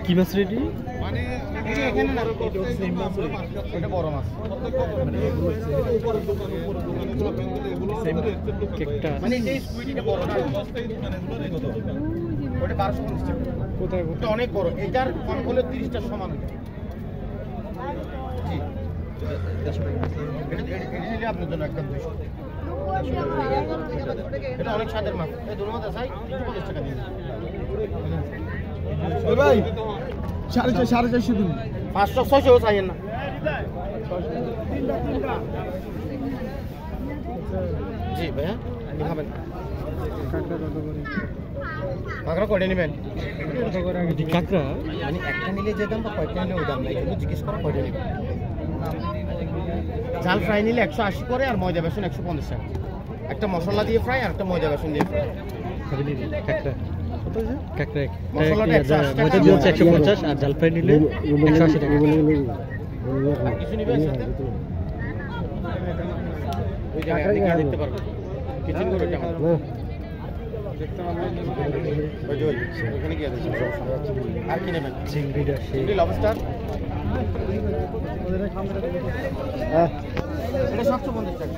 কি মাছ রেডি? এটা বড় মাছ। কেকটা মানে এই স্কুইডটা বড় না। ওটা 1250 টাকা। কোথায়? ওটা অনেক বড়। এটার কম হলে 30টার সমান হবে। জি। এটা আপনার জন্য একদম 200। এটা অনেক স্বাদের মাছ। এই দুটো মাছ আছে 350 টাকা দিন। ওই ভাই 450 দিন 500 600 চাইেন না। জি ভাইয়া আপনি খাবেন কাঁকড়া কয়টা নেবেন? কাঁকড়া মানে একটা নিলে যে দাম বা কয়টা নিলে ওই দাম না, এগুলো জিজ্ঞেস করা কয়টা নেবেন। ঝাল ফ্রাই নিলে 180 করে আর ময়দা বেসন 150 টাকা। একটা মশলা দিয়ে ফ্রাই আর একটা ময়দা বেসন দিয়ে ফ্রাই। কাঁকড়া কাঁকড়া মশলাটা 180 টাকা, ময়দা দিয়ে 150 আর জাল ফ্রাই নিলে 180 টাকা। আর কিছু নিবেন সাথে? ওই জায়গায় আপনি গিয়ে দেখতে পারবেন। কিচেন করে কেমন দেখতে পারবেন। ওই যে ওখানে গিয়ে দেখুন। আর কি নেবেন? চিংড়িটা চিংড়ি লবস্টার এটা 750 টাকা।